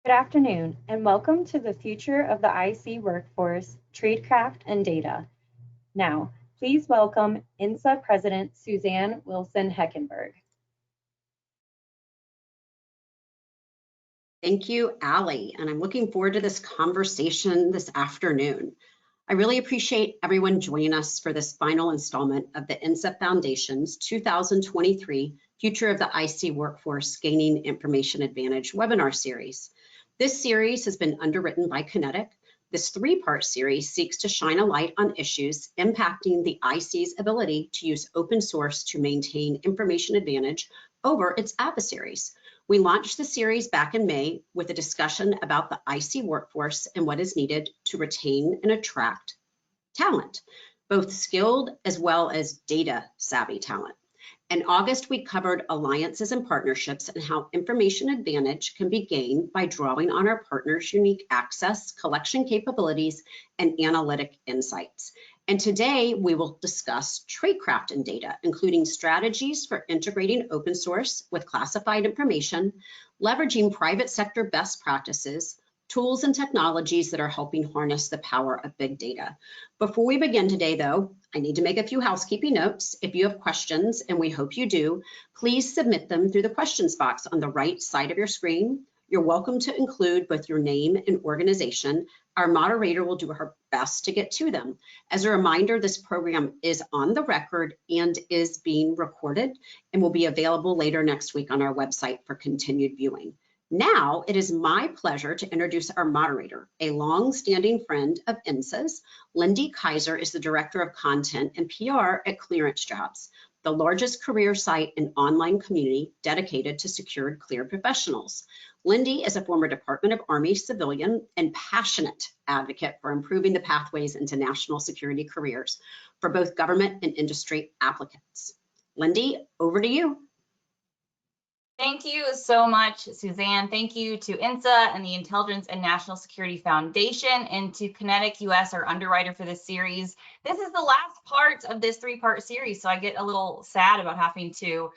Good afternoon, and welcome to the Future of the IC Workforce, Tradecraft, and Data. Now, please welcome INSA President Suzanne Wilson-Heckenberg. Thank you, Allie, and I'm looking forward to this conversation this afternoon. I really appreciate everyone joining us for this final installment of the INSA Foundation's 2023 Future of the IC Workforce Gaining Information Advantage webinar series. This series has been underwritten by QinetiQ. This three-part series seeks to shine a light on issues impacting the IC's ability to use open source to maintain information advantage over its adversaries. We launched the series back in May with a discussion about the IC workforce and what is needed to retain and attract talent, both skilled as well as data savvy talent. In August, we covered alliances and partnerships and how information advantage can be gained by drawing on our partners' unique access, collection capabilities, and analytic insights. And today we will discuss Tradecraft and data, including strategies for integrating open source with classified information, leveraging private sector best practices, tools and technologies that are helping harness the power of big data. Before we begin today, though, I need to make a few housekeeping notes. If you have questions, and we hope you do, please submit them through the questions box on the right side of your screen. You're welcome to include both your name and organization. Our moderator will do her best to get to them. As a reminder, this program is on the record and is being recorded and will be available later next week on our website for continued viewing. Now, it is my pleasure to introduce our moderator, a long-standing friend of INSA's. Lindy Kyzer is the Director of Content and PR at ClearanceJobs, the largest career site and online community dedicated to secured cleared professionals. Lindy is a former Department of Army civilian and passionate advocate for improving the pathways into national security careers for both government and industry applicants. Lindy, over to you. Thank you so much, Suzanne. Thank you to INSA and the Intelligence and National Security Foundation, and to QinetiQ US, our underwriter for this series. This is the last part of this three-part series, so I get a little sad about having to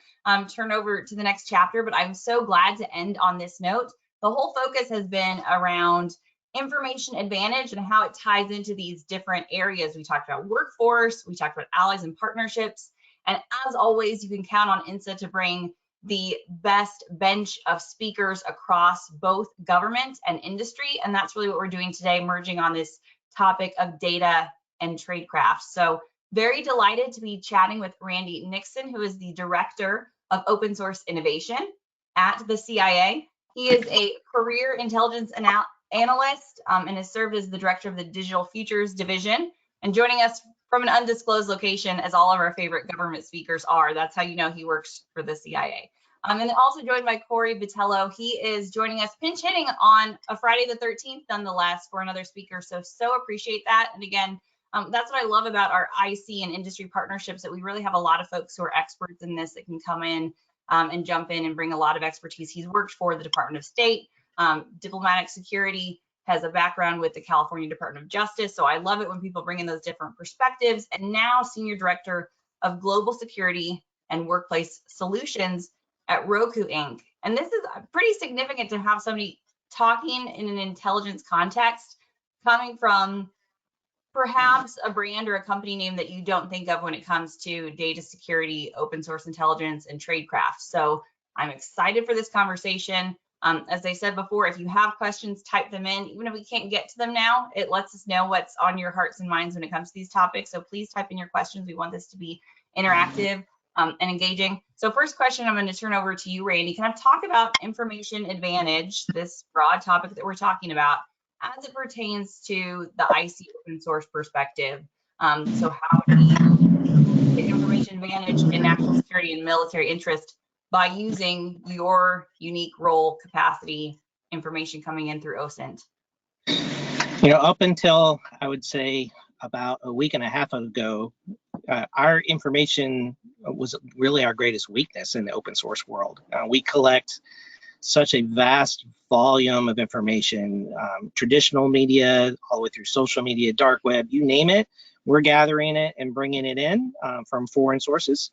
turn over to the next chapter, but I'm so glad to end on this note. The whole focus has been around information advantage and how it ties into these different areas. We talked about workforce, we talked about allies and partnerships, and as always, you can count on INSA to bring the best bench of speakers across both government and industry. And that's really what we're doing today, merging on this topic of data and tradecraft. So very delighted to be chatting with Randy Nixon, who is the Director of Open Source Innovation at the CIA. He is a career intelligence analyst and has served as the Director of the Digital Futures Division. And joining us from an undisclosed location, as all of our favorite government speakers are. That's how you know he works for the CIA. And then also joined by Corey Vitello. He is joining us pinch hitting on a Friday the 13th, nonetheless, for another speaker. So appreciate that. And again, that's what I love about our IC and industry partnerships, that we really have a lot of folks who are experts in this that can come in and jump in and bring a lot of expertise. He's worked for the Department of State, diplomatic security, has a background with the California Department of Justice. So I love it when people bring in those different perspectives. And now Senior Director of Global Security and Workplace Solutions at Roku, Inc. And this is pretty significant to have somebody talking in an intelligence context, coming from perhaps a brand or a company name that you don't think of when it comes to data security, open source intelligence, and tradecraft. So I'm excited for this conversation. As I said before, if you have questions, type them in. Even if we can't get to them now, it lets us know what's on your hearts and minds when it comes to these topics. So please type in your questions. We want this to be interactive and engaging. So first question, I'm going to turn over to you, Randy. Can I talk about information advantage, this broad topic that we're talking about, as it pertains to the IC open source perspective? So how do you get information advantage in national security and military interest by using your unique role, capacity, information coming in through OSINT? You know, up until I would say about a week and a half ago, our information was really our greatest weakness in the open source world. We collect such a vast volume of information, traditional media, all the way through social media, dark web, you name it, we're gathering it and bringing it in from foreign sources.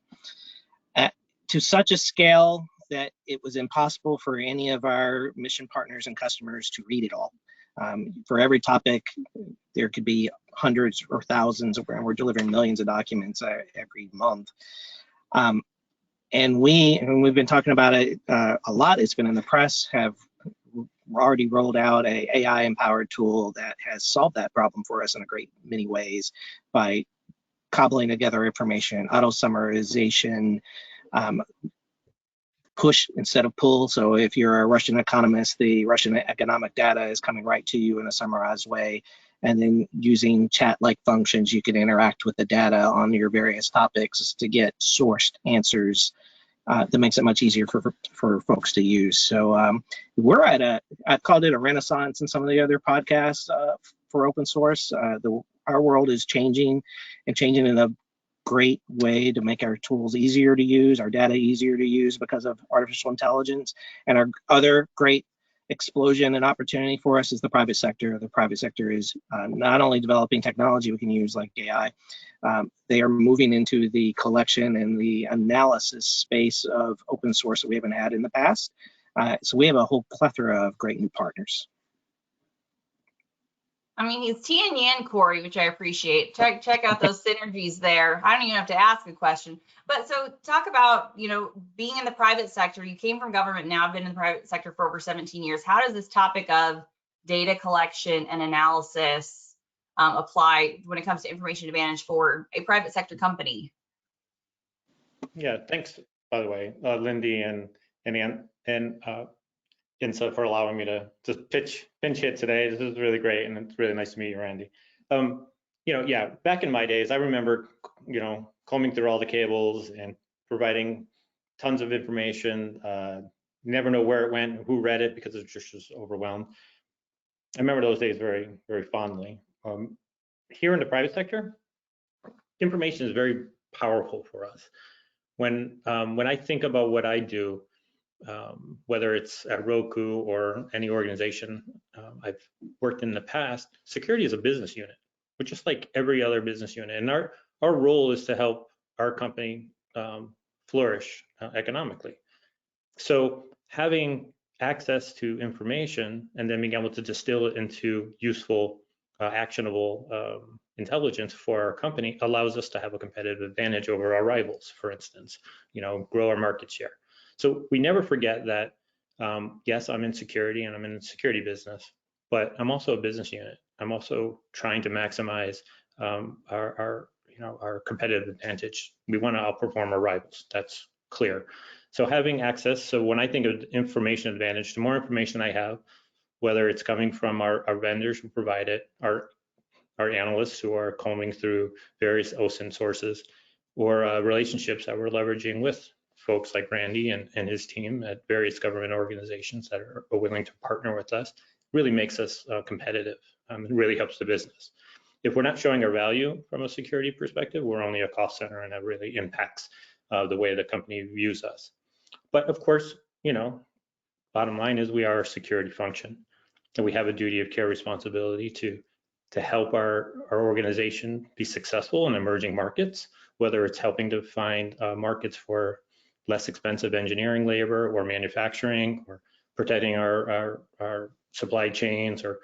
To such a scale that it was impossible for any of our mission partners and customers to read it all. For every topic, there could be hundreds or thousands, and we're delivering millions of documents every month. And we've been talking about it a lot. It's been in the press, have already rolled out a AI-empowered tool that has solved that problem for us in a great many ways by cobbling together information, auto-summarization, push instead of pull. So if you're a Russian economist, the Russian economic data is coming right to you in a summarized way. And then using chat-like functions, you can interact with the data on your various topics to get sourced answers. That makes it much easier for folks to use. So we're at I've called it a renaissance in some of the other podcasts for open source. Our world is changing and changing in a great way to make our tools easier to use, our data easier to use because of artificial intelligence. And our other great explosion and opportunity for us is the private sector. The private sector is not only developing technology we can use like AI, they are moving into the collection and the analysis space of open source that we haven't had in the past. So we have a whole plethora of great new partners. I mean, he's T and Yan, Corey, which I appreciate. Check out those synergies there. I don't even have to ask a question. But so talk about, being in the private sector. You came from government, now I've been in the private sector for over 17 years. How does this topic of data collection and analysis apply when it comes to information advantage for a private sector company? Yeah, thanks, by the way, Lindy and INSA for allowing me to just pinch hit today. This is really great, and it's really nice to meet you, Randy. Yeah, back in my days, I remember, combing through all the cables and providing tons of information. Never know where it went, who read it, because it just was overwhelmed. I remember those days very, very fondly. Here in the private sector, information is very powerful for us. When I think about what I do, whether it's at Roku or any organization I've worked in the past, security is a business unit, but just like every other business unit. And our role is to help our company flourish economically. So having access to information and then being able to distill it into useful, actionable intelligence for our company allows us to have a competitive advantage over our rivals, for instance, grow our market share. So we never forget that, yes, I'm in security and I'm in the security business, but I'm also a business unit. I'm also trying to maximize our competitive advantage. We want to outperform our rivals. That's clear. So having access, so when I think of information advantage, the more information I have, whether it's coming from our vendors who provide it, our analysts who are combing through various OSINT sources, or relationships that we're leveraging with folks like Randy and his team at various government organizations that are willing to partner with us, really makes us competitive. It really helps the business. If we're not showing our value from a security perspective, we're only a cost center, and that really impacts the way the company views us. But of course, bottom line is we are a security function, and we have a duty of care responsibility to help our organization be successful in emerging markets, whether it's helping to find markets for less expensive engineering labor or manufacturing, or protecting our supply chains, or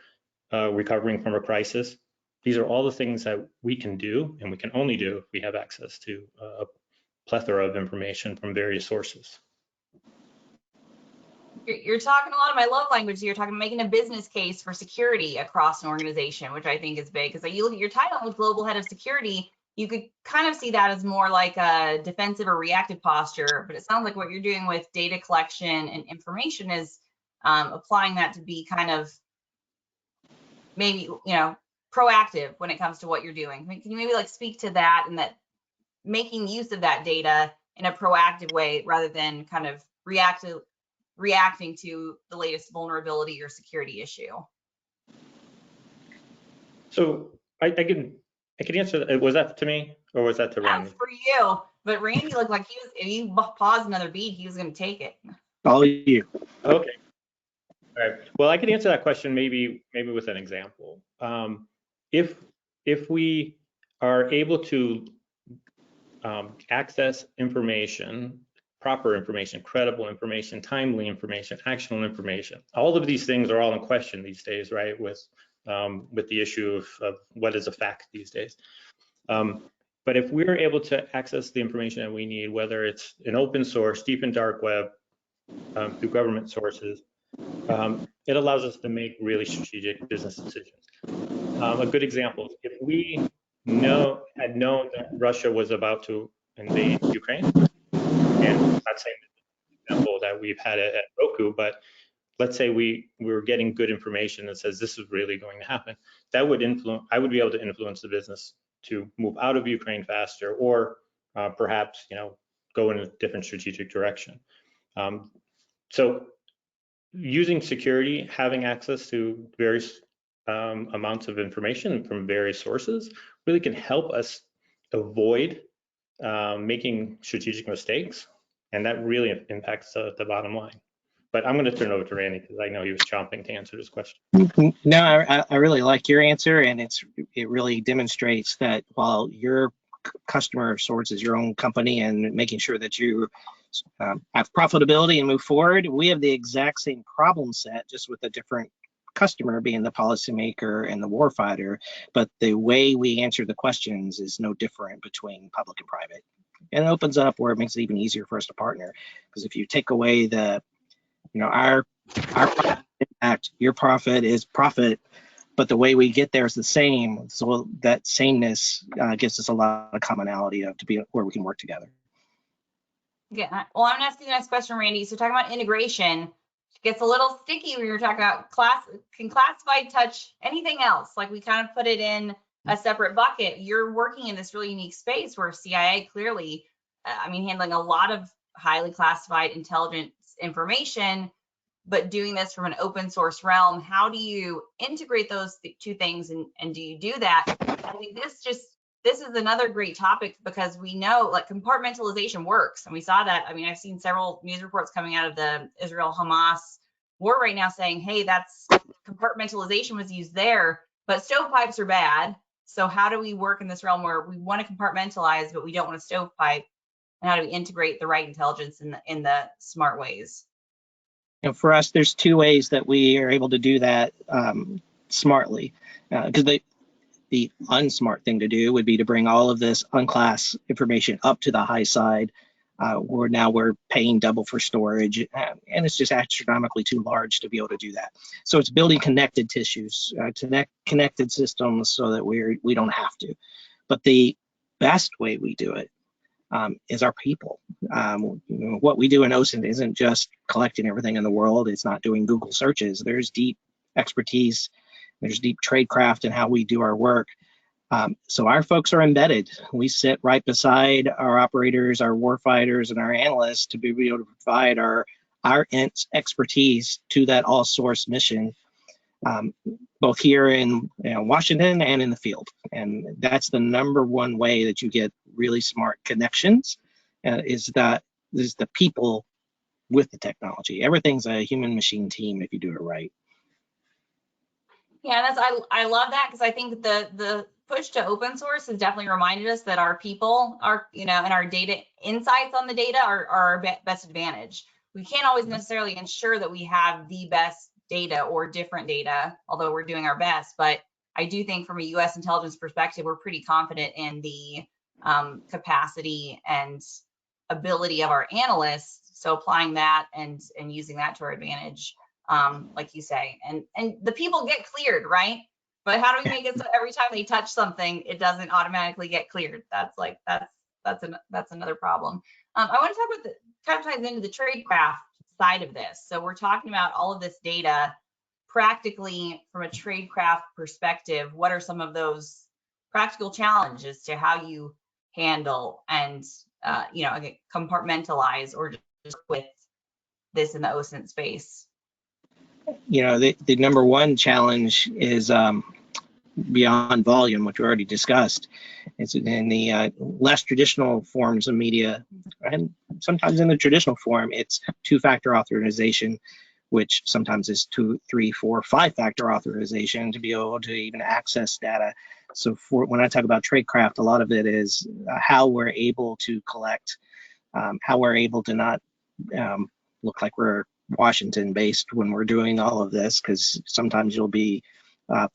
recovering from a crisis. These are all the things that we can do, and we can only do if we have access to a plethora of information from various sources. You're talking a lot of my love language. You're talking making a business case for security across an organization, which I think is big, because you look at your title with Global Head of Security, you could kind of see that as more like a defensive or reactive posture, but it sounds like what you're doing with data collection and information is applying that to be kind of maybe, proactive when it comes to what you're doing. Can you maybe speak to that, and that making use of that data in a proactive way rather than kind of reacting to the latest vulnerability or security issue? So I can answer that. Was that to me, or was that to Randy? That's for you. But Randy looked like if you paused another beat, he was going to take it. All you. Okay. All right. Well, I can answer that question maybe with an example. If we are able to access information proper information, credible information, timely information, actionable information. All of these things are all in question these days, right? With the issue of what is a fact these days. But if we're able to access the information that we need, whether it's an open source, deep and dark web, through government sources, it allows us to make really strategic business decisions. A good example, if we had known that Russia was about to invade Ukraine, and I'm not saying the example that we've had at Roku, but let's say we were getting good information that says this is really going to happen, that would influence, I would be able to influence the business to move out of Ukraine faster, or perhaps, go in a different strategic direction. So using security, having access to various amounts of information from various sources really can help us avoid making strategic mistakes, and that really impacts the bottom line. But I'm going to turn it over to Randy because I know he was chomping to answer this question. No, I really like your answer, and it really demonstrates that while your customer sorts as your own company and making sure that you have profitability and move forward, we have the exact same problem set, just with a different customer being the policymaker and the warfighter, but the way we answer the questions is no different between public and private. And it opens up where it makes it even easier for us to partner, because if you take away the our impact, your profit is profit, but the way we get there is the same. So that sameness gives us a lot of commonality to be where we can work together. Yeah. Well, I'm asking the next question, Randy. So talking about integration, it gets a little sticky when you're talking about can classified touch anything else? Like we kind of put it in a separate bucket. You're working in this really unique space where CIA clearly, handling a lot of highly classified intelligence information, but doing this from an open source realm. How do you integrate those two things, and do you do that? I think this is another great topic, because we know like compartmentalization works, and we saw that. I've seen several news reports coming out of the Israel-Hamas war right now saying, hey, that's compartmentalization was used there, but stovepipes are bad. So how do we work in this realm where we want to compartmentalize, but we don't want to stovepipe? And how do we integrate the right intelligence in the smart ways? For us, there's two ways that we are able to do that smartly, because the unsmart thing to do would be to bring all of this unclass information up to the high side, where now we're paying double for storage, and it's just astronomically too large to be able to do that. So it's building connected tissues, connected systems, so that we don't have to. But the best way we do it is our people. What we do in OSINT isn't just collecting everything in the world. It's not doing Google searches. There's deep expertise. There's deep tradecraft in how we do our work. So our folks are embedded. We sit right beside our operators, our warfighters, and our analysts to be able to provide our ENT expertise to that all-source mission, both here in Washington and in the field. And that's the number one way that you get really smart connections, is the people with the technology. Everything's a human-machine team if you do it right. Yeah, I love that, because I think the push to open source has definitely reminded us that our people are, and our data insights on the data are our best advantage. We can't always necessarily ensure that we have the best data or different data, although we're doing our best. But I do think from a U.S. intelligence perspective, we're pretty confident in the capacity and ability of our analysts. So applying that and using that to our advantage, like you say, and the people get cleared, right? But how do we make it so every time they touch something, it doesn't automatically get cleared? That's another problem. I want to talk about kind of ties into the tradecraft side of this. So we're talking about all of this data practically from a tradecraft perspective. What are some of those practical challenges to how you handle and compartmentalize or just with this in the OSINT space? The number one challenge is beyond volume, which we already discussed. It's in the less traditional forms of media, and sometimes in the traditional form, it's two-factor authorization, which sometimes is 2, 3, 4, 5-factor authorization to be able to even access data. So when I talk about tradecraft, a lot of it is how we're able to collect how we're able to not look like we're Washington based when we're doing all of this, because sometimes you'll be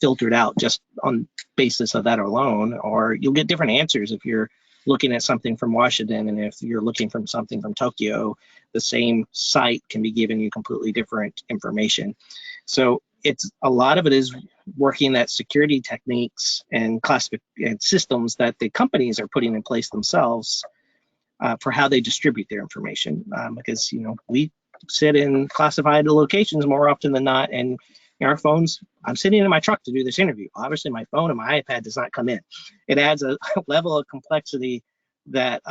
filtered out just on basis of that alone, or you'll get different answers if you're looking at something from Washington, and if you're looking from something from Tokyo, the same site can be giving you completely different information. So it's a lot of it is working that security techniques and classification systems that the companies are putting in place themselves for how they distribute their information, because we sit in classified locations more often than not, and our phones, I'm sitting in my truck to do this interview. Obviously, my phone and my iPad does not come in. It adds a level of complexity that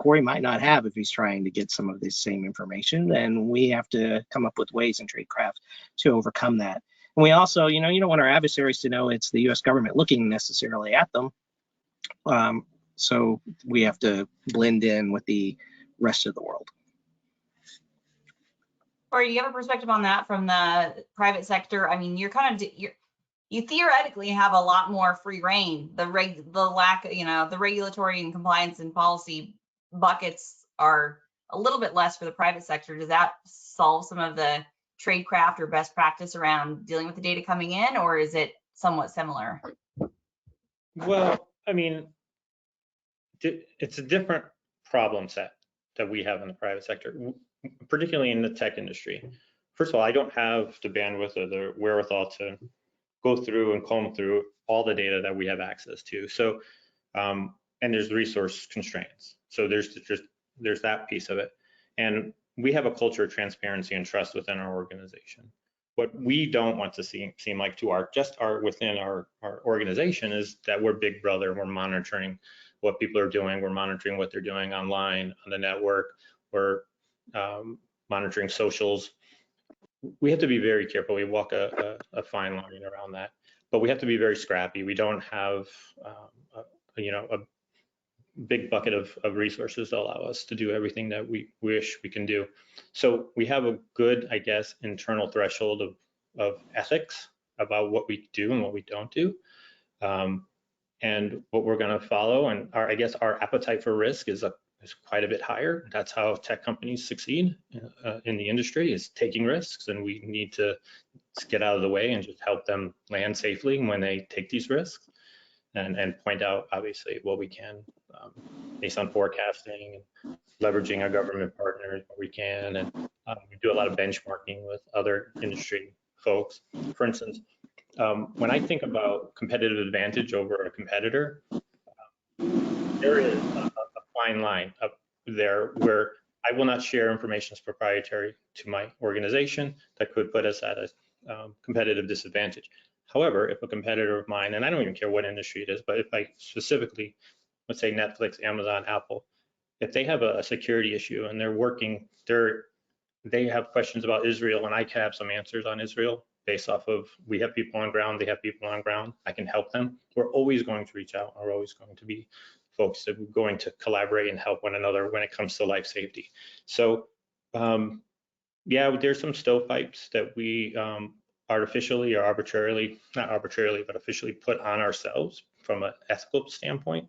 Corey might not have if he's trying to get some of this same information, and we have to come up with ways in Tradecraft to overcome that. And we also, you don't want our adversaries to know it's the U.S. government looking necessarily at them. So we have to blend in with the rest of the world. Or you have a perspective on that from the private sector? I mean, you theoretically have a lot more free reign. The lack, the regulatory and compliance and policy buckets are a little bit less for the private sector. Does that solve some of the tradecraft or best practice around dealing with the data coming in, or is it somewhat similar? Well, I mean, it's a different problem set that we have in the private sector, particularly in the tech industry. First of all, I don't have the bandwidth or the wherewithal to go through and comb through all the data that we have access to. So, and there's resource constraints. So there's that piece of it. And we have a culture of transparency and trust within our organization. What we don't want to seem like to within our organization is that we're big brother. We're monitoring what people are doing. We're monitoring what they're doing online, on the network. We're monitoring socials. We have to be very careful. We walk a fine line around that, but we have to be very scrappy. We don't have a big bucket of resources that allow us to do everything that we wish we can do. So we have a good, I guess, internal threshold of ethics about what we do and what we don't do, and what we're going to follow. And our appetite for risk is quite a bit higher. That's how tech companies succeed in the industry, is taking risks, and we need to get out of the way and just help them land safely when they take these risks, and point out obviously what we can based on forecasting and leveraging our government partners where we can, and we do a lot of benchmarking with other industry folks. For instance, when I think about competitive advantage over a competitor, there is a fine line up there where I will not share information that's proprietary to my organization that could put us at a competitive disadvantage. However, if a competitor of mine, and I don't even care what industry it is, but if I specifically, let's say Netflix, Amazon, Apple, if they have a security issue and they have questions about Israel, and I can have some answers on Israel based off of, we have people on ground, they have people on ground, I can help them. We're always going to reach out. We're always going to be folks that are going to collaborate and help one another when it comes to life safety. So yeah, there's some stovepipes that we artificially or arbitrarily, not arbitrarily, but officially put on ourselves from an ethical standpoint.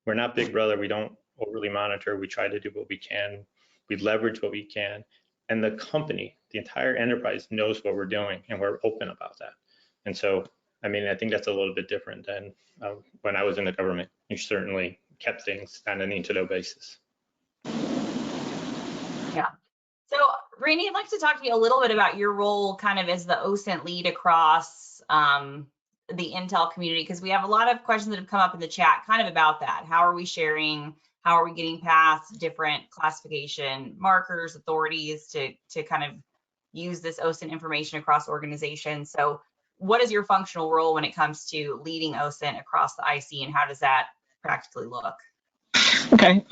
We're not big brother. We don't overly monitor. We try to do what we can. We leverage what we can. And the company, the entire enterprise knows what we're doing, and we're open about that. And so, I mean, I think that's a little bit different than when I was in the government. You certainly kept things on a need-to-know basis. Yeah. So, Randy, I'd like to talk to you a little bit about your role kind of as the OSINT lead across the Intel community, because we have a lot of questions that have come up in the chat kind of about that. How are we sharing? How are we getting past different classification markers, authorities to kind of use this OSINT information across organizations? So what is your functional role when it comes to leading OSINT across the IC, and how does that practically look? Okay.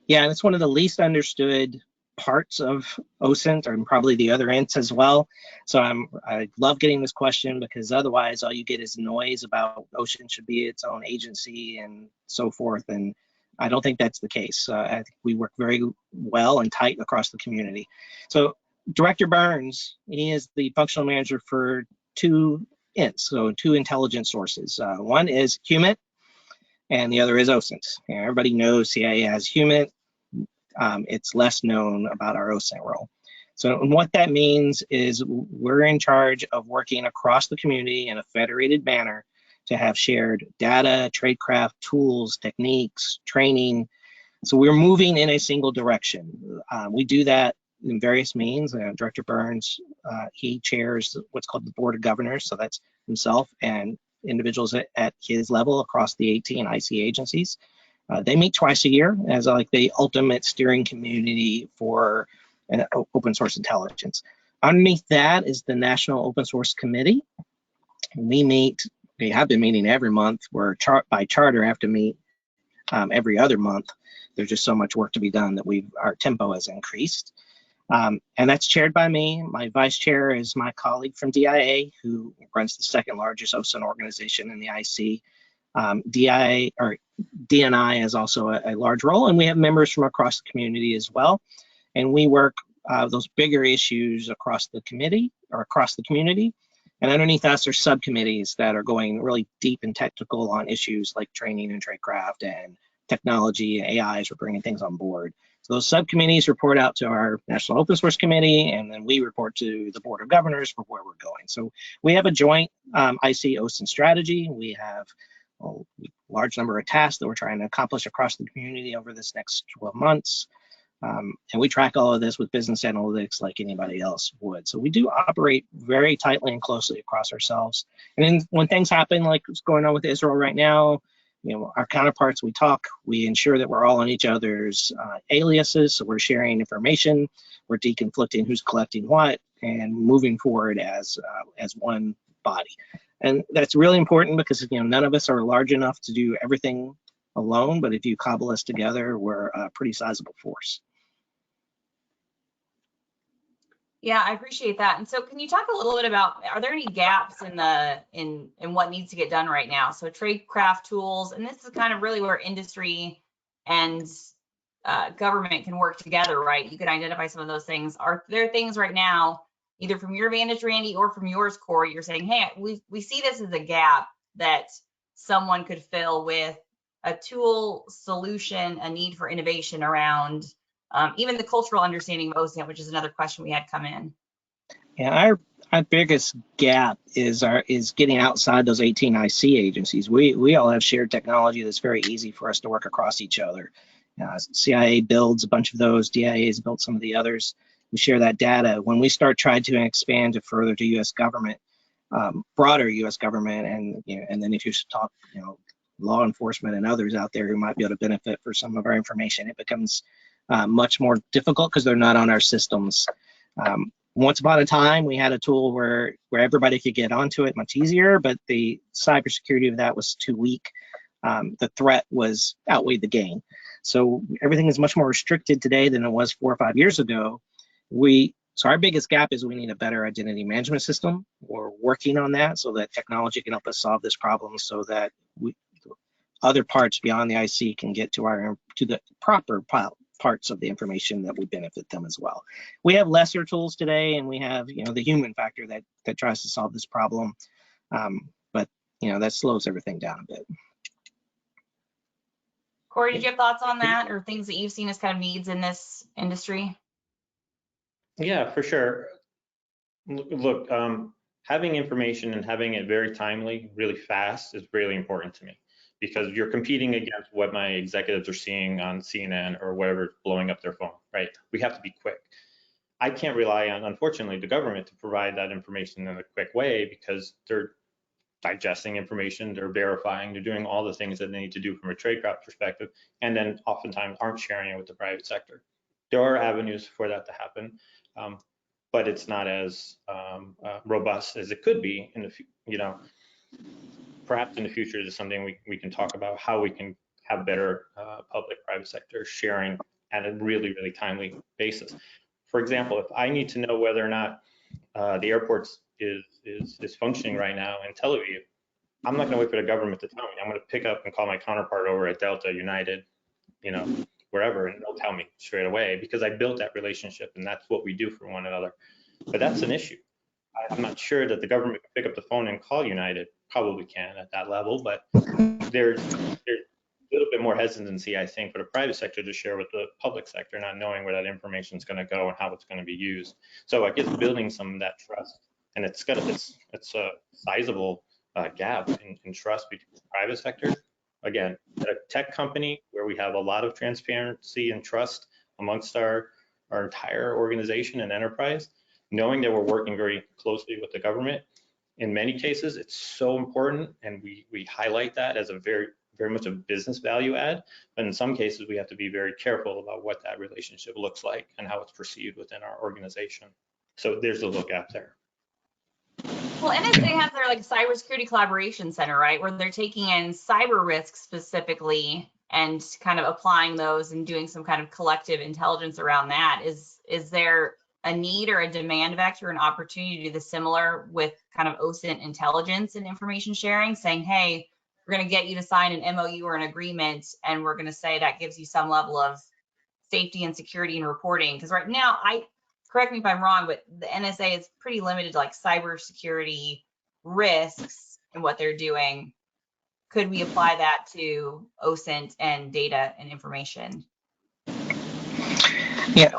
Yeah, it's one of the least understood parts of OSINT, and probably the other INTs as well. So I love getting this question, because otherwise all you get is noise about OSINT should be its own agency and so forth. And I don't think that's the case. I think we work very well and tight across the community. So Director Burns, he is the functional manager for two INTs, so two intelligence sources. One is QinetiQ, and the other is OSINT. Everybody knows CIA has QinetiQ. it's less known about our OSINT role. So what that means is we're in charge of working across the community in a federated manner to have shared data, tradecraft, tools, techniques, training. So we're moving in a single direction. We do that in various means. Director Burns, he chairs what's called the Board of Governors. So that's himself and individuals at his level across the AT and IC agencies. They meet twice a year as like the ultimate steering community for open source intelligence. Underneath that is the National Open Source Committee. We have been meeting every month. We're by charter have to meet every other month. There's just so much work to be done that our tempo has increased. And that's chaired by me. My vice chair is my colleague from DIA, who runs the second largest OSINT organization in the IC. DNI has also a large role, and we have members from across the community as well. And we work those bigger issues across the committee or across the community. And underneath us are subcommittees that are going really deep and technical on issues like training and tradecraft and technology and AIs. We're bringing things on board. So those subcommittees report out to our National Open Source Committee, and then we report to the Board of Governors for where we're going. So we have a joint IC OSINT strategy. We have a large number of tasks that we're trying to accomplish across the community over this next 12 months. And we track all of this with business analytics like anybody else would. So we do operate very tightly and closely across ourselves. And then when things happen, like what's going on with Israel right now, our counterparts, we talk, we ensure that we're all on each other's aliases. So we're sharing information, we're deconflicting who's collecting what, and moving forward as one body. And that's really important because none of us are large enough to do everything alone, but if you cobble us together, we're a pretty sizable force. Yeah, I appreciate that. And so can you talk a little bit about, are there any gaps in what needs to get done right now? So tradecraft tools, and this is kind of really where industry and government can work together, right? You can identify some of those things. Are there things right now, either from your vantage, Randy, or from yours, Corey, you're saying, hey, we see this as a gap that someone could fill with a tool solution, a need for innovation around even the cultural understanding of OSINT, which is another question we had come in. Yeah, our biggest gap is getting outside those 18 IC agencies. We all have shared technology that's very easy for us to work across each other. CIA builds a bunch of those, DIA has built some of the others. We share that data. When we start trying to expand to further to U.S. government, broader U.S. government, and then if you talk, law enforcement and others out there who might be able to benefit for some of our information, it becomes much more difficult because they're not on our systems. Once upon a time, we had a tool where everybody could get onto it much easier, but the cybersecurity of that was too weak. The threat outweighed the gain. So everything is much more restricted today than it was 4 or 5 years ago. So our biggest gap is we need a better identity management system. We're working on that so that technology can help us solve this problem so that other parts beyond the IC can get to the proper parts of the information that would benefit them as well. We have lesser tools today, and we have the human factor that tries to solve this problem, but that slows everything down a bit. Corey, did you have thoughts on that, or things that you've seen as kind of needs in this industry? Yeah, for sure. Look, having information and having it very timely, really fast is really important to me, because you're competing against what my executives are seeing on CNN or whatever blowing up their phone, right? We have to be quick. I can't rely on, unfortunately, the government to provide that information in a quick way, because they're digesting information, they're verifying, they're doing all the things that they need to do from a tradecraft perspective, and then oftentimes aren't sharing it with the private sector. There are avenues for that to happen, but it's not as robust as it could be in the perhaps in the future. Is something we can talk about, how we can have better public-private sector sharing at a really, really timely basis. For example, if I need to know whether or not the airports is functioning right now in Tel Aviv, I'm not going to wait for the government to tell me. I'm going to pick up and call my counterpart over at Delta, United, wherever, and they'll tell me straight away, because I built that relationship, and that's what we do for one another. But that's an issue. I'm not sure that the government can pick up the phone and call United. Probably can at that level, but there's little bit more hesitancy, I think, for the private sector to share with the public sector, not knowing where that information is going to go and how it's going to be used. So I guess building some of that trust, and it's a sizable gap in trust between the private sector. Again, at a tech company where we have a lot of transparency and trust amongst our entire organization and enterprise, knowing that we're working very closely with the government, in many cases, it's so important, and we highlight that as a very much a business value add. But in some cases, we have to be very careful about what that relationship looks like and how it's perceived within our organization. So there's a little gap there. Well, NSA has their like cybersecurity collaboration center, right, where they're taking in cyber risks specifically and kind of applying those and doing some kind of collective intelligence around that. Is there a need or a demand vector, an opportunity to do the similar with kind of OSINT intelligence and information sharing, saying, hey, we're going to get you to sign an MOU or an agreement, and we're going to say that gives you some level of safety and security and reporting? Because right now, correct me if I'm wrong, but the NSA is pretty limited to like cybersecurity risks and what they're doing. Could we apply that to OSINT and data and information? Yeah,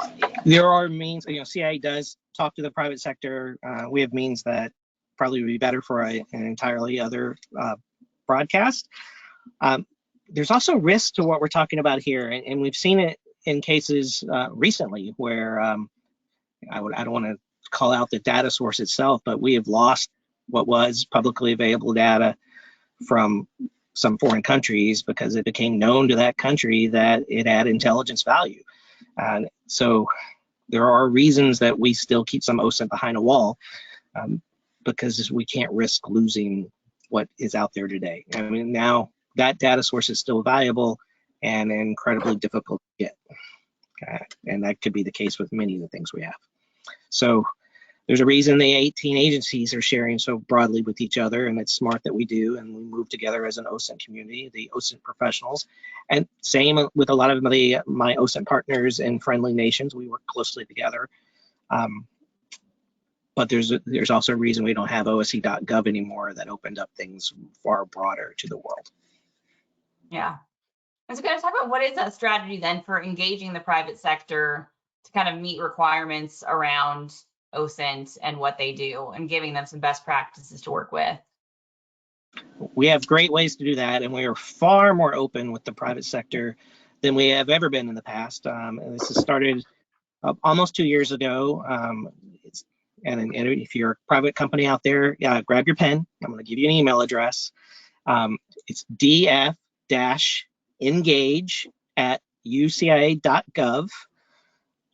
there are means, CIA does talk to the private sector. We have means that probably would be better for an entirely other broadcast. There's also risk to what we're talking about here, and we've seen it in cases recently where I don't want to call out the data source itself, but we have lost what was publicly available data from some foreign countries because it became known to that country that it had intelligence value. And so there are reasons that we still keep some OSINT behind a wall because we can't risk losing what is out there today. I mean, now that data source is still valuable and incredibly difficult to get. And that could be the case with many of the things we have. So there's a reason the 18 agencies are sharing so broadly with each other, and it's smart that we do, and we move together as an OSINT community, the OSINT professionals. And same with a lot of my OSINT partners in friendly nations. We work closely together. But there's also a reason we don't have OSC.gov anymore that opened up things far broader to the world. Yeah. And so, guys, talk about what is that strategy then for engaging the private sector to kind of meet requirements around OSINT and what they do, and giving them some best practices to work with? We have great ways to do that, and we are far more open with the private sector than we have ever been in the past. And this has started almost 2 years ago. And if you're a private company out there, grab your pen. I'm going to give you an email address. It's df-engage@ucia.gov.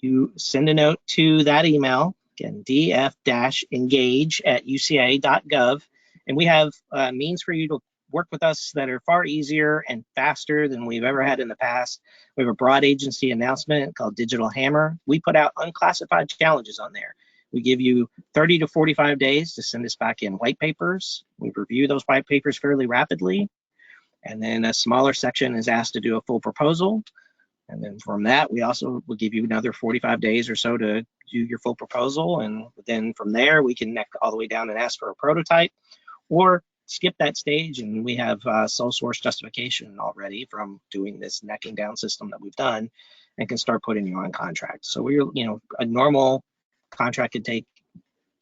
You send a note to that email, again, df-engage@ucia.gov. And we have means for you to work with us that are far easier and faster than we've ever had in the past. We have a broad agency announcement called Digital Hammer. We put out unclassified challenges on there. We give you 30 to 45 days to send us back in white papers. We review those white papers fairly rapidly. And then a smaller section is asked to do a full proposal. And then from that, we also will give you another 45 days or so to do your full proposal. And then from there, we can neck all the way down and ask for a prototype, or skip that stage. And we have sole source justification already from doing this necking down system that we've done, and can start putting you on contract. So we're, a normal contract could take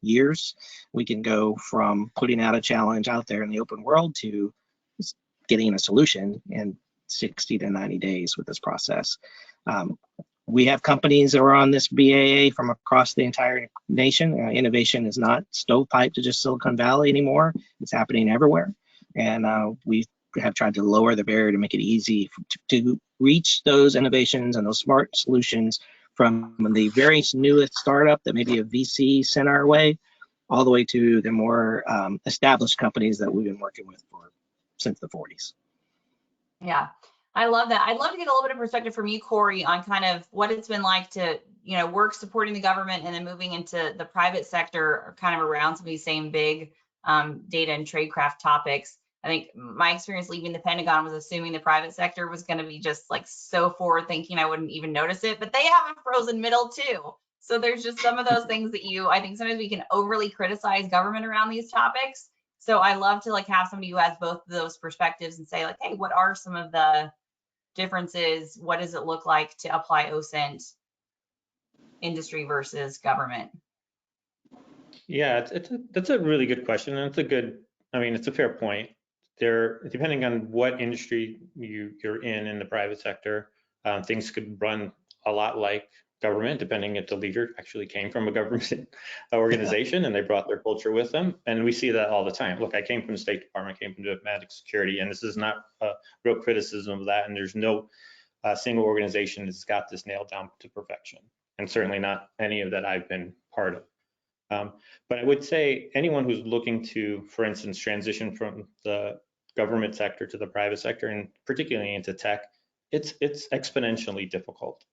years. We can go from putting out a challenge out there in the open world to getting a solution in 60 to 90 days with this process. We have companies that are on this BAA from across the entire nation. Innovation is not stovepiped to just Silicon Valley anymore. It's happening everywhere. And we have tried to lower the barrier to make it easy to reach those innovations and those smart solutions from the very newest startup that maybe a VC sent our way, all the way to the more established companies that we've been working with since the 40s. Yeah, I love that. I'd love to get a little bit of perspective from you, Corey, on kind of what it's been like to, work supporting the government and then moving into the private sector, kind of around some of these same big data and tradecraft topics. I think my experience leaving the Pentagon was assuming the private sector was going to be just like so forward thinking I wouldn't even notice it, but they have a frozen middle too. So there's just some of those things that I think sometimes we can overly criticize government around these topics. So I love to have somebody who has both of those perspectives and say hey, what are some of the differences? What does it look like to apply OSINT industry versus government? Yeah, that's a really good question, and it's a fair point. Depending on what industry you're in the private sector, things could run a lot like government, depending if the leader actually came from a government organization and they brought their culture with them. And we see that all the time. Look, I came from the State Department, came from diplomatic security, and this is not a real criticism of that. And there's no single organization that's got this nailed down to perfection, and certainly not any of that I've been part of. But I would say anyone who's looking to, for instance, transition from the government sector to the private sector, and particularly into tech, it's exponentially difficult.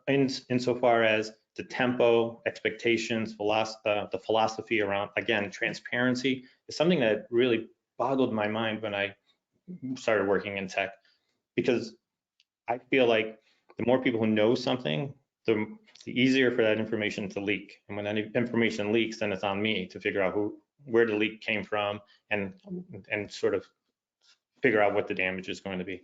Insofar as the tempo, expectations, the philosophy around, again, transparency is something that really boggled my mind when I started working in tech, because I feel like the more people who know something, the easier for that information to leak. And when that information leaks, then it's on me to figure out where the leak came from and sort of figure out what the damage is going to be.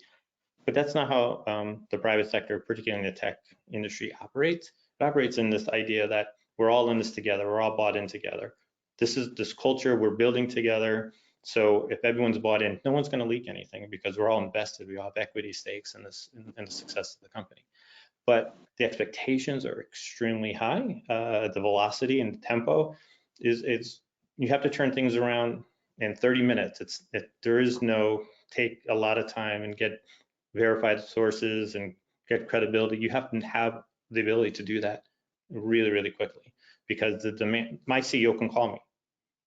But that's not how the private sector, particularly in the tech industry, operates. It operates in this idea that we're all in this together, we're all bought in together. This is this culture we're building together. So if everyone's bought in, no one's going to leak anything because we're all invested. We all have equity stakes in this, in the success of the company. But the expectations are extremely high. The velocity and tempo is you have to turn things around in 30 minutes. There is no take a lot of time and get verified sources and get credibility. You have to have the ability to do that really, really quickly, because the demand, my CEO can call me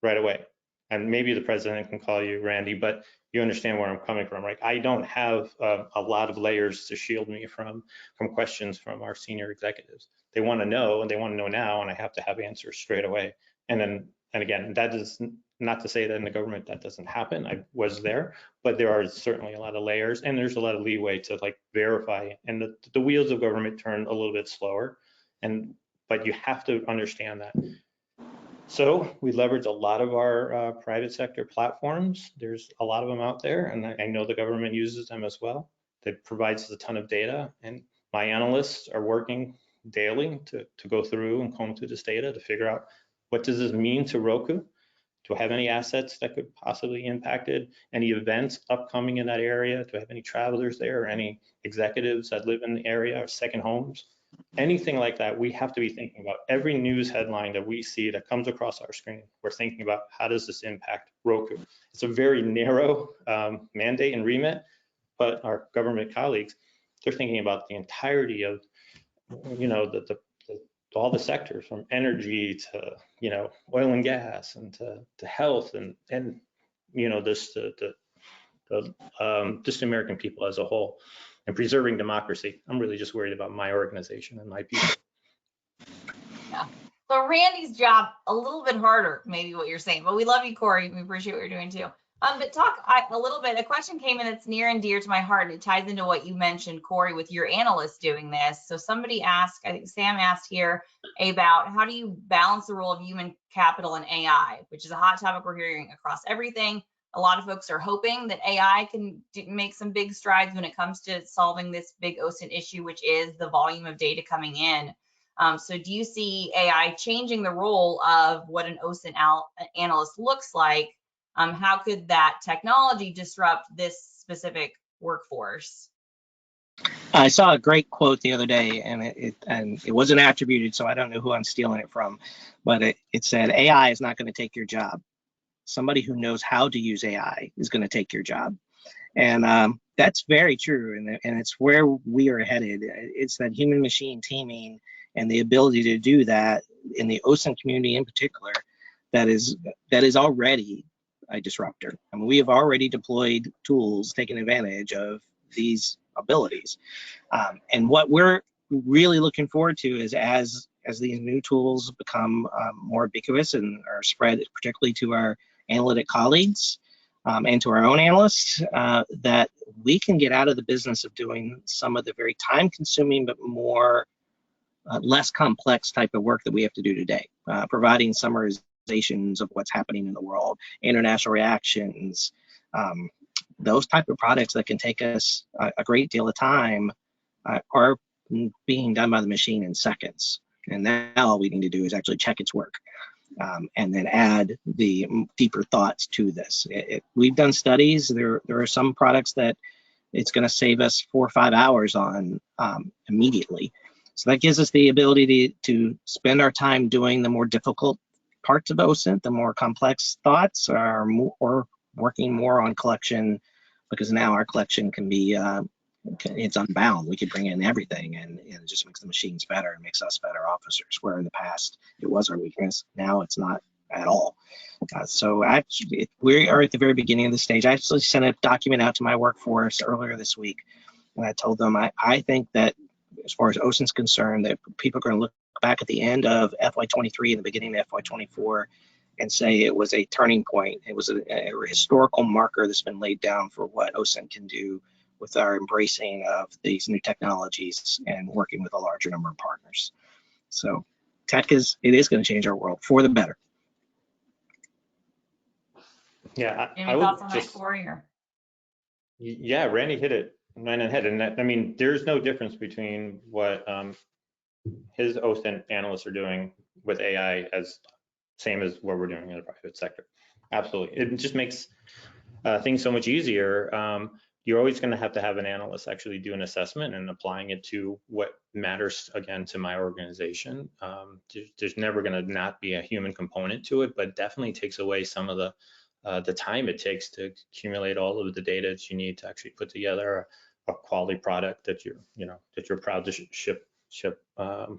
right away, and maybe the president can call you, Randy, but you understand where I'm coming from, right? I don't have a lot of layers to shield me from questions from our senior executives. They want to know, and they want to know now, and I have to have answers straight away. And again, that is not to say that in the government that doesn't happen. I was there, but there are certainly a lot of layers, and there's a lot of leeway to like verify. And the wheels of government turn a little bit slower, but you have to understand that. So we leverage a lot of our private sector platforms. There's a lot of them out there, and I know the government uses them as well. That provides us a ton of data, and my analysts are working daily to go through and comb through this data to figure out what does this mean to Roku? Do I have any assets that could possibly impact it? Any events upcoming in that area? Do I have any travelers there or any executives that live in the area or second homes? Anything like that, we have to be thinking about. Every news headline that we see that comes across our screen, we're thinking about how does this impact Roku? It's a very narrow mandate and remit, but our government colleagues, they're thinking about the entirety of, all the sectors, from energy to, oil and gas, and to health, and just the American people as a whole, and preserving democracy. I'm really just worried about my organization and my people. Yeah. So Randy's job a little bit harder, maybe what you're saying, but we love you, Corey. We appreciate what you're doing too. But talk a little bit. A question came in that's near and dear to my heart, and it ties into what you mentioned, Corey, with your analysts doing this. So somebody asked, I think Sam asked here, about how do you balance the role of human capital and AI, which is a hot topic we're hearing across everything. A lot of folks are hoping that AI can make some big strides when it comes to solving this big OSINT issue, which is the volume of data coming in. So do you see AI changing the role of what an OSINT analyst looks like? How could that technology disrupt this specific workforce? I saw a great quote the other day, and it wasn't attributed, so I don't know who I'm stealing it from, but it said, AI is not going to take your job. Somebody who knows how to use AI is going to take your job. And that's very true, and it's where we are headed. It's that human machine teaming and the ability to do that in the OSINT community in particular that is already a disruptor. I mean, we have already deployed tools taking advantage of these abilities. And what we're really looking forward to is as these new tools become more ubiquitous and are spread particularly to our analytic colleagues and to our own analysts, that we can get out of the business of doing some of the very time-consuming but more less complex type of work that we have to do today, providing summarizations of what's happening in the world, international reactions, those type of products that can take us a great deal of time are being done by the machine in seconds. And now all we need to do is actually check its work. And then add the deeper thoughts to this. We've done studies. There are some products that it's going to save us 4 or 5 hours on immediately. So that gives us the ability to spend our time doing the more difficult parts of OSINT, the more complex thoughts, or working more on collection, because now our collection can be it's unbound. We could bring in everything, and it just makes the machines better and makes us better officers, where in the past it was our weakness. Now it's not at all. So actually, we are at the very beginning of the stage. I actually sent a document out to my workforce earlier this week, and I told them I think that as far as OSINT's concerned, that people are going to look back at the end of FY23 and the beginning of FY24 and say it was a turning point. It was a historical marker that's been laid down for what OSINT can do with our embracing of these new technologies and working with a larger number of partners. So tech is going to change our world for the better. Yeah, I would just, yeah, Randy hit it right on the head. And that, I mean, there's no difference between what his OSINT analysts are doing with AI as same as what we're doing in the private sector. Absolutely. It just makes things so much easier. You're always going to have an analyst actually do an assessment and applying it to what matters, again, to my organization. There's never going to not be a human component to it, but definitely takes away some of the time it takes to accumulate all of the data that you need to actually put together a quality product that you're proud to ship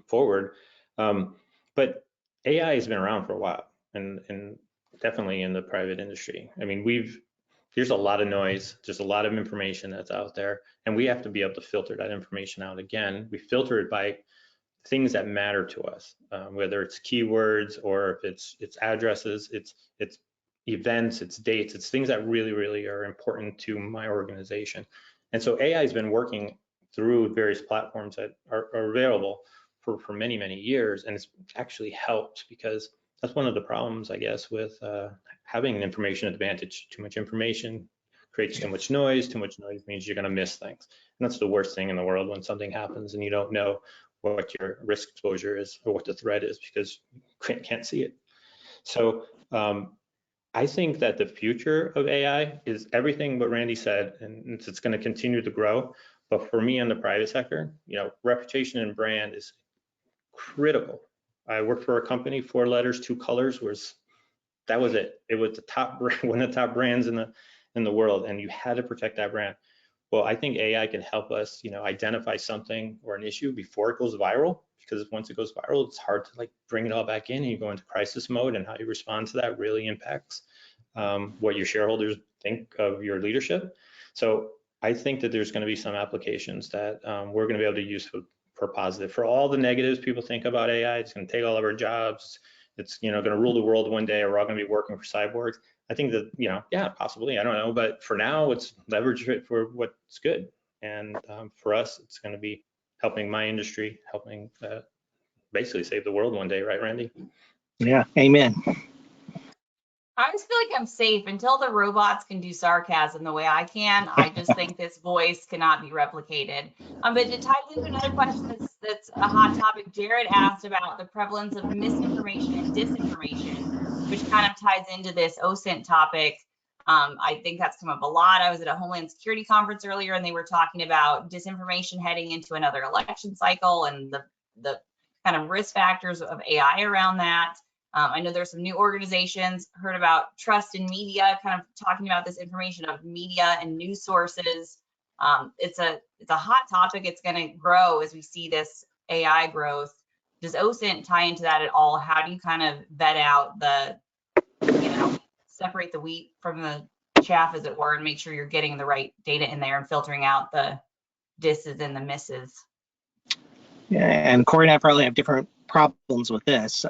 forward. But AI has been around for a while, and definitely in the private industry. I mean, there's a lot of noise, there's a lot of information that's out there, and we have to be able to filter that information out. Again, we filter it by things that matter to us, whether it's keywords or if it's addresses, it's events, it's dates, it's things that really, really are important to my organization. And so AI has been working through various platforms that are available for many, many years, and it's actually helped, because that's one of the problems, I guess, with having an information advantage. Too much information creates too much noise. Too much noise means you're going to miss things. And that's the worst thing in the world, when something happens and you don't know what your risk exposure is or what the threat is, because you can't see it. So I think that the future of AI is everything what Randy said, and it's going to continue to grow. But for me in the private sector, reputation and brand is critical. I worked for a company, 4 letters, 2 colors, that was it. It was the top brand, one of the top brands in the world, and you had to protect that brand. Well, I think AI can help us, identify something or an issue before it goes viral, because once it goes viral, it's hard to bring it all back in, and you go into crisis mode, and how you respond to that really impacts what your shareholders think of your leadership. So I think that there's going to be some applications that we're going to be able to use for positive. For all the negatives people think about AI, it's going to take all of our jobs, it's going to rule the world one day, or we're all going to be working for cyborgs. I think that, yeah, possibly, I don't know, but for now, it's leverage it for what's good. And for us, it's going to be helping my industry, helping basically save the world one day, right, Randy? Yeah, amen. I just feel like I'm safe until the robots can do sarcasm the way I can. I just think this voice cannot be replicated. But it ties into another question that's a hot topic. Jared asked about the prevalence of misinformation and disinformation, which kind of ties into this OSINT topic. I think that's come up a lot. I was at a Homeland Security conference earlier, and they were talking about disinformation heading into another election cycle and the kind of risk factors of AI around that. I know there's some new organizations, heard about trust in media, kind of talking about this information of media and news sources. It's a hot topic. It's going to grow as we see this AI growth. Does OSINT tie into that at all? How do you kind of vet out separate the wheat from the chaff, as it were, and make sure you're getting the right data in there and filtering out the disses and the misses? Yeah, and Corey and I probably have different problems with this.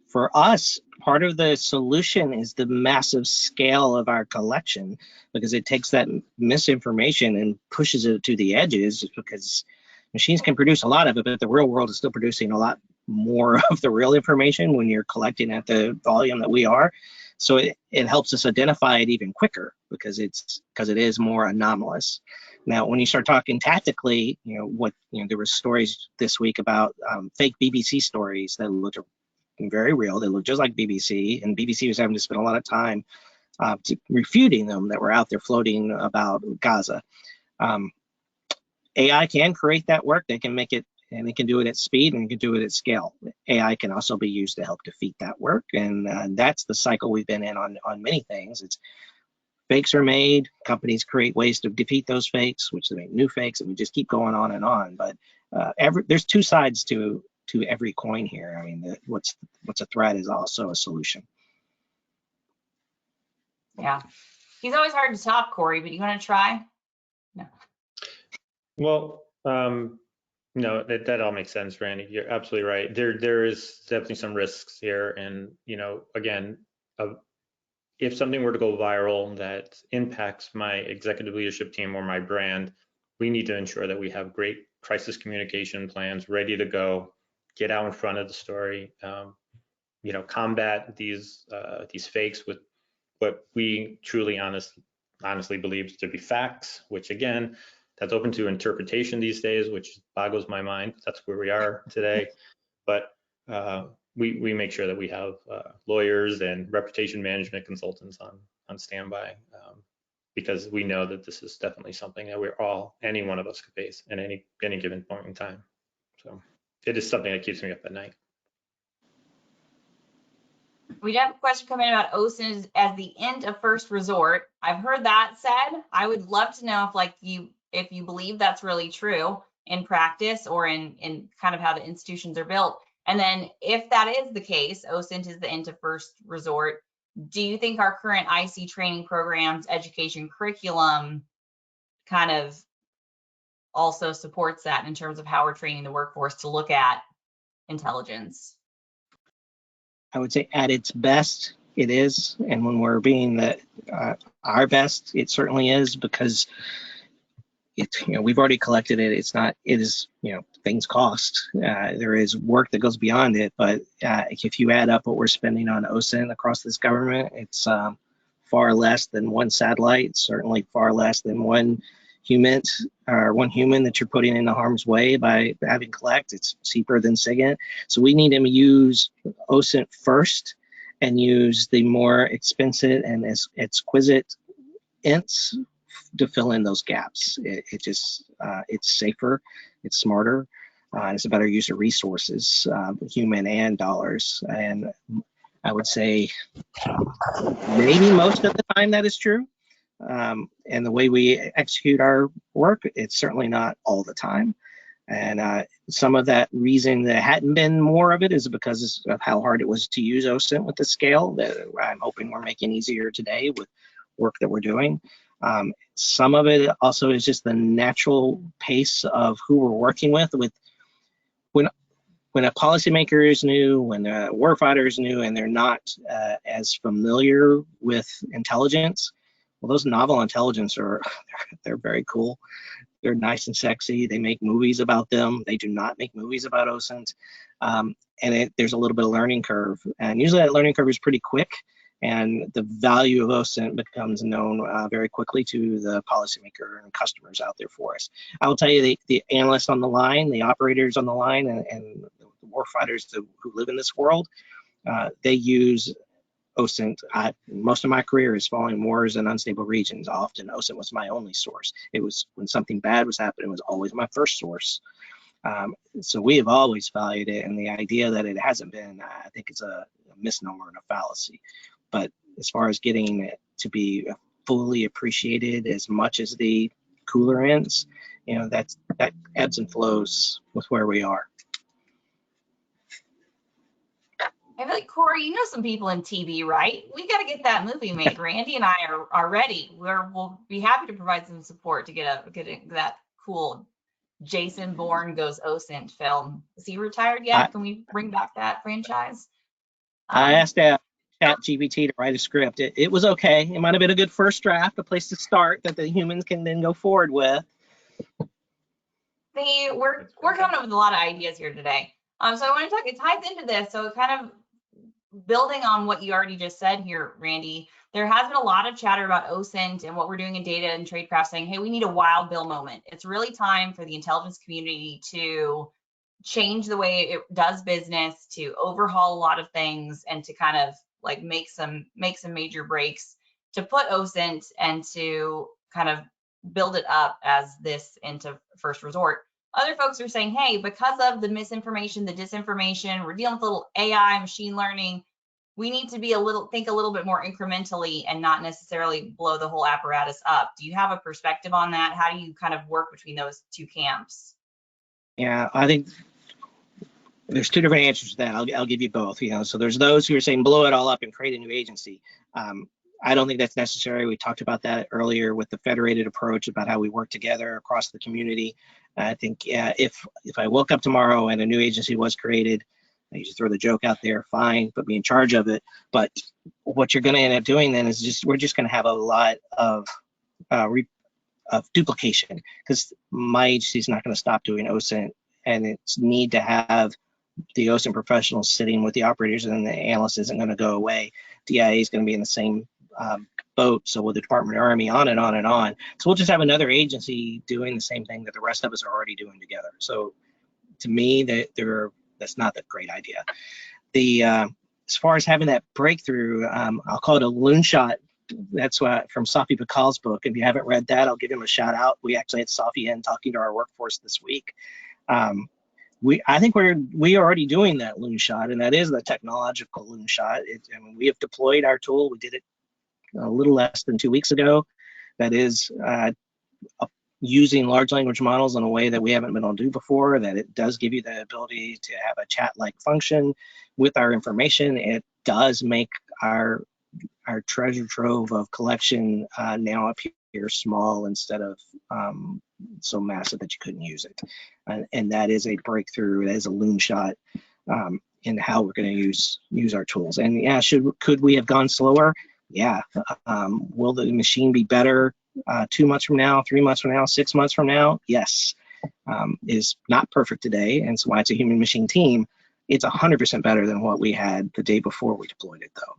For us, part of the solution is the massive scale of our collection, because it takes that misinformation and pushes it to the edges, because machines can produce a lot of it, but the real world is still producing a lot more of the real information when you're collecting at the volume that we are. So it helps us identify it even quicker because it is more anomalous. Now, when you start talking tactically, there were stories this week about fake BBC stories that looked very real. They looked just like BBC, and BBC was having to spend a lot of time refuting them that were out there floating about Gaza. AI can create that work. They can make it, and they can do it at speed, and can do it at scale. AI can also be used to help defeat that work, and that's the cycle we've been in on many things. It's fakes are made, companies create ways to defeat those fakes, which they make new fakes, and we just keep going on and on. But there's two sides to every coin here. I mean, what's a threat is also a solution. Yeah, he's always hard to top, Corey, but you want to try? No. Well, no, that all makes sense, Randy. You're absolutely right. There is definitely some risks here, and again, if something were to go viral that impacts my executive leadership team or my brand, we need to ensure that we have great crisis communication plans ready to go, get out in front of the story, combat these fakes with what we truly honestly believe to be facts, which again, that's open to interpretation these days, which boggles my mind. That's where we are today. But we make sure that we have lawyers and reputation management consultants on standby, because we know that this is definitely something that any one of us could face at any given point in time. So it is something that keeps me up at night. We have a question coming about OSINT as the ENT of first resort. I've heard that said. I would love to know if you believe that's really true in practice or in kind of how the institutions are built. And then if that is the case, OSINT is the ENT of first resort, do you think our current IC training programs, education curriculum kind of also supports that in terms of how we're training the workforce to look at intelligence? I would say at its best, it is. And when we're being our best, it certainly is, because we've already collected it. It is, things cost. There is work that goes beyond it. But if you add up what we're spending on OSINT across this government, it's far less than one satellite, certainly far less than one human that you're putting into harm's way by having collect. It's cheaper than SIGINT. So we need to use OSINT first and use the more expensive and exquisite INTs to fill in those gaps. It's safer, it's smarter, and it's a better use of resources, human and dollars. And I would say maybe most of the time that is true. And the way we execute our work, it's certainly not all the time. And some of that reason there hadn't been more of it is because of how hard it was to use OSINT with the scale that I'm hoping we're making easier today with work that we're doing. Some of it also is just the natural pace of who we're working with when a policymaker is new, when a warfighter is new, and they're not as familiar with intelligence. Well, those novel intelligence they're very cool. They're nice and sexy. They make movies about them. They do not make movies about OSINT. And there's a little bit of learning curve. And usually that learning curve is pretty quick. And the value of OSINT becomes known very quickly to the policymaker and customers out there for us. I will tell you, the analysts on the line, the operators on the line, and the warfighters who live in this world, they use OSINT. Most of my career is following wars in unstable regions. Often OSINT was my only source. It was when something bad was happening, it was always my first source. So we have always valued it, and the idea that it hasn't been, I think it's a misnomer and a fallacy. But as far as getting it to be fully appreciated as much as the cooler ends, that ebbs and flows with where we are. I feel like, Corey, you know some people in TV, right? We got to get that movie made. Randy and I are ready. We'll be happy to provide some support to get that cool Jason Bourne Goes OSINT film. Is he retired yet? Can we bring back that franchise? I asked ChatGPT to write a script. It was okay. It might have been a good first draft, a place to start that the humans can then go forward with. We're coming up with a lot of ideas here today. So I want to talk. It ties into this. So it kind of building on what you already just said here, Randy, there has been a lot of chatter about OSINT and what we're doing in data and Tradecraft saying, hey, we need a wild bill moment. It's really time for the intelligence community to change the way it does business, to overhaul a lot of things, and to kind of like make some major breaks to put OSINT and to kind of build it up as this into first resort. Other folks are saying, hey, because of the misinformation, the disinformation, we're dealing with a little AI, machine learning, we need to be think a little bit more incrementally and not necessarily blow the whole apparatus up. Do you have a perspective on that? How do you kind of work between those two camps? Yeah, I think there's two different answers to that. I'll give you both. So there's those who are saying blow it all up and create a new agency. I don't think that's necessary. We talked about that earlier with the federated approach about how we work together across the community. I think if I woke up tomorrow and a new agency was created, I just throw the joke out there, fine, put me in charge of it. But what you're going to end up doing then is we're just going to have a lot of duplication, because my agency is not going to stop doing OSINT, and its need to have the OSINT professionals sitting with the operators and the analysts isn't going to go away. DIA is going to be in the same boat, so will the Department of Army, on and on and on. So we'll just have another agency doing the same thing that the rest of us are already doing together. So to me, that's not a great idea. As far as having that breakthrough, I'll call it a Loonshot. That's from Safi Bakal's book. If you haven't read that, I'll give him a shout out. We actually had Safi in talking to our workforce this week. I think we are already doing that Loonshot, and that is the technological Loonshot. We have deployed our tool. We did it a little less than 2 weeks ago. That is using large language models in a way that we haven't been able to do before, that it does give you the ability to have a chat-like function with our information. It does make our treasure trove of collection now appear small instead of so massive that you couldn't use it. And that is a breakthrough. That is a Loonshot in how we're going to use our tools. And yeah, could we have gone slower? Yeah. Will the machine be better 2 months from now, 3 months from now, 6 months from now? Yes. Is not perfect today, and so why it's a human machine team. It's 100% better than what we had the day before we deployed it, though.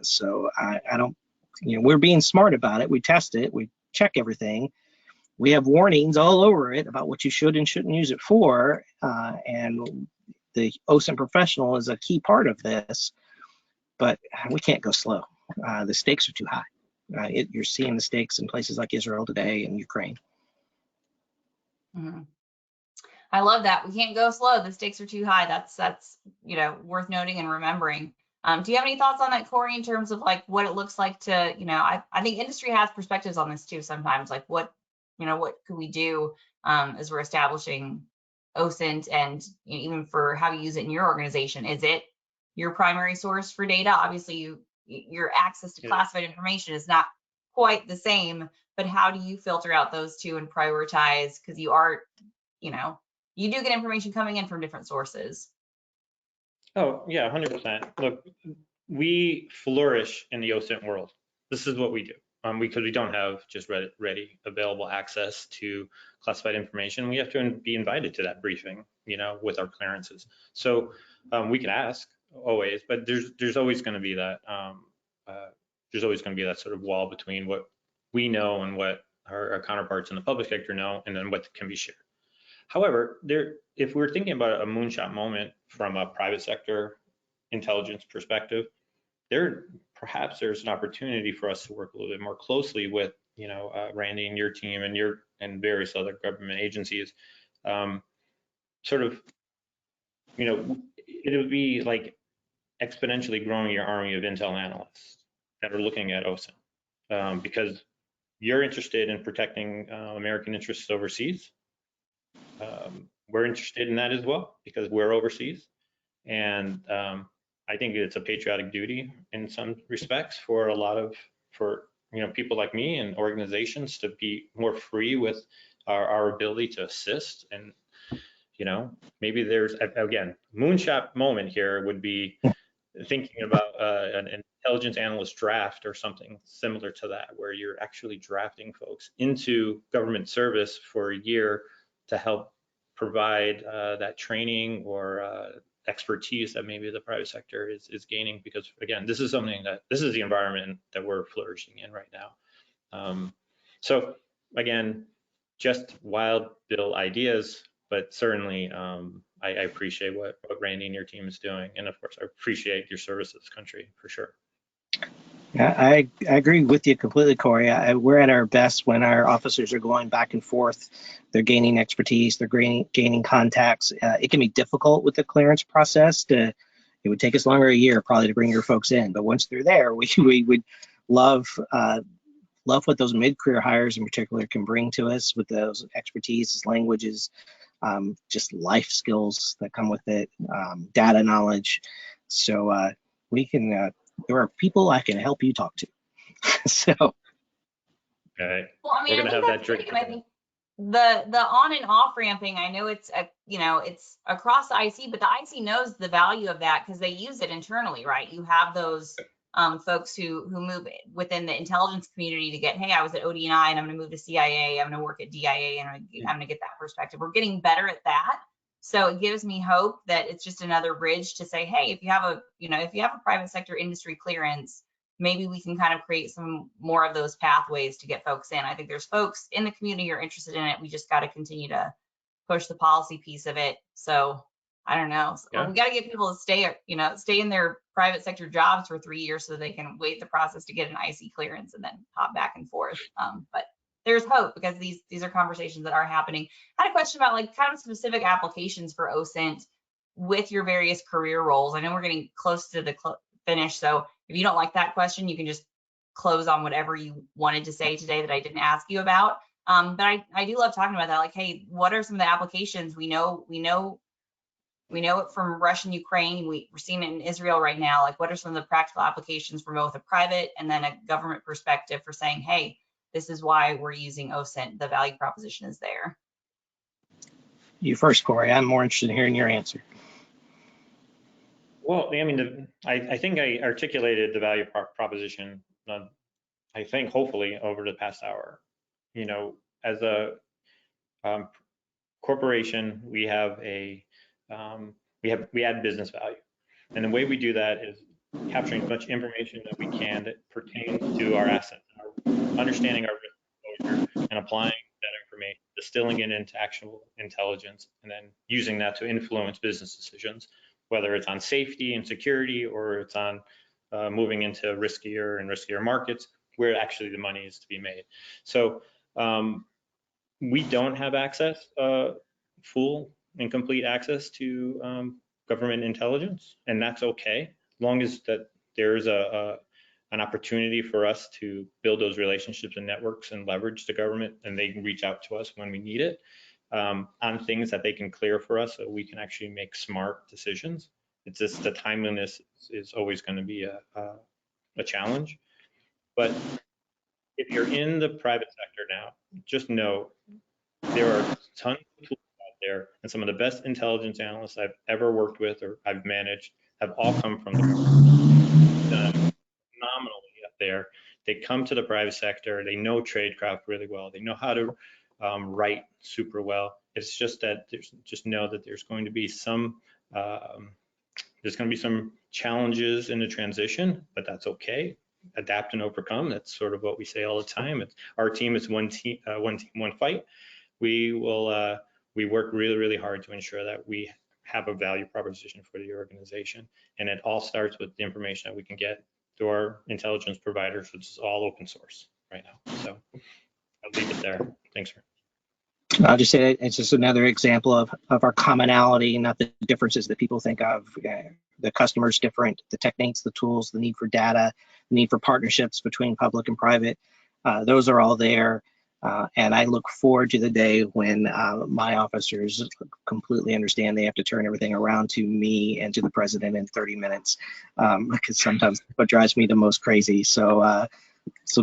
So I don't, we're being smart about it. We test it, we check everything. We have warnings all over it about what you should and shouldn't use it for, and the OSINT professional is a key part of this, but we can't go slow. The stakes are too high. You're seeing the stakes in places like Israel today and Ukraine. Mm-hmm. I love that. We can't go slow. The stakes are too high. That's worth noting and remembering. Do you have any thoughts on that, Corey, in terms of like what it looks like to, I think industry has perspectives on this too sometimes, like what could we do as we're establishing OSINT, and even for how you use it in your organization? Is it your primary source for data? Obviously, your access to classified information is not quite the same, but how do you filter out those two and prioritize? Because you are, you do get information coming in from different sources. Oh, yeah, 100%. Look, we flourish in the OSINT world. This is what we do. Because we don't have just ready available access to classified information. We have to be invited to that briefing, with our clearances. So we can ask always, but there's always going to be that sort of wall between what we know and what our counterparts in the public sector know, and then what can be shared. However, if we're thinking about a moonshot moment from a private sector intelligence perspective, perhaps there's an opportunity for us to work a little bit more closely with, Randy and your team and various other government agencies. Sort of, it would be like exponentially growing your army of intel analysts that are looking at OSINT, because you're interested in protecting American interests overseas. We're interested in that as well because we're overseas, and I think it's a patriotic duty in some respects for people like me and organizations to be more free with our ability to assist. And maybe there's, again, moonshot moment here would be thinking about an intelligence analyst draft or something similar to that, where you're actually drafting folks into government service for a year to help provide that training or expertise that maybe the private sector is gaining, because again, this is the environment that we're flourishing in right now. So again, just wild bill ideas, but certainly I appreciate what Randy and your team is doing, and of course I appreciate your service to this country for sure. Yeah, I agree with you completely, Corey. We're at our best when our officers are going back and forth. They're gaining expertise. They're gaining contacts. It can be difficult with the clearance process. It would take us longer a year probably to bring your folks in, but once they're there, we would love what those mid-career hires in particular can bring to us with those expertise, languages, just life skills that come with it, data knowledge. So we can. There are people I can help you talk to. So. Okay. Well, I mean, We're gonna have that drink. I think the on and off ramping, I know it's it's across the IC, but the IC knows the value of that because they use it internally, right? You have those folks who move within the intelligence community to get, hey, I was at ODNI and I'm going to move to CIA, I'm going to work at DIA, and I'm going to get that perspective. We're getting better at that. So it gives me hope that it's just another bridge to say, hey, if you have a private sector industry clearance, maybe we can kind of create some more of those pathways to get folks in. I think there's folks in the community who are interested in it. We just got to continue to push the policy piece of it. So I don't know. Yeah. We got to get people to stay in their private sector jobs for 3 years so they can wait the process to get an IC clearance and then hop back and forth. But there's hope because these are conversations that are happening. I had a question about like kind of specific applications for OSINT with your various career roles. I know we're getting close to the finish, so if you don't like that question, you can just close on whatever you wanted to say today that I didn't ask you about. But I do love talking about that. Like, hey, what are some of the applications? We know it from Russia and Ukraine. We're seeing it in Israel right now. Like, what are some of the practical applications from both a private and then a government perspective for saying, hey, this is why we're using OSINT. The value proposition is there. You first, Corey. I'm more interested in hearing your answer. Well, I mean, I think I articulated the value proposition, I think, hopefully, over the past hour. You know, as a corporation, we have we add business value, and the way we do that is capturing as much information that we can that pertains to our assets, understanding our risk exposure, and applying that information, distilling it into actual intelligence, and then using that to influence business decisions, whether it's on safety and security or it's on moving into riskier and riskier markets where actually the money is to be made. So we don't have access, full and complete access to government intelligence, and that's okay, as long as that there's an opportunity for us to build those relationships and networks and leverage the government, and they can reach out to us when we need it on things that they can clear for us so we can actually make smart decisions. It's just the timeliness is always going to be a challenge. But if you're in the private sector now, just know there are tons of tools out there, and some of the best intelligence analysts I've ever worked with or I've managed have all come from the government. Phenomenally up there. They come to the private sector. They know Tradecraft really well. They know how to write super well. It's just that there's going to be some challenges in the transition, but that's okay. Adapt and overcome. That's sort of what we say all the time. Our team is one team, one fight. We work really, really hard to ensure that we have a value proposition for the organization, and it all starts with the information that we can get through our intelligence providers, which is all open source right now. So I'll leave it there. Thanks. I'll just say it's just another example of our commonality, not the differences that people think of. The customer's different, the techniques, the tools, the need for data, the need for partnerships between public and private. Those are all there. And I look forward to the day when my officers completely understand they have to turn everything around to me and to the president in 30 minutes, because sometimes what drives me the most crazy. So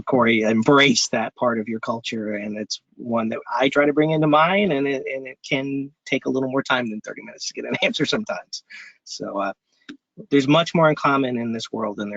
Corey, embrace that part of your culture, and it's one that I try to bring into mine, and it can take a little more time than 30 minutes to get an answer sometimes. So there's much more in common in this world than there is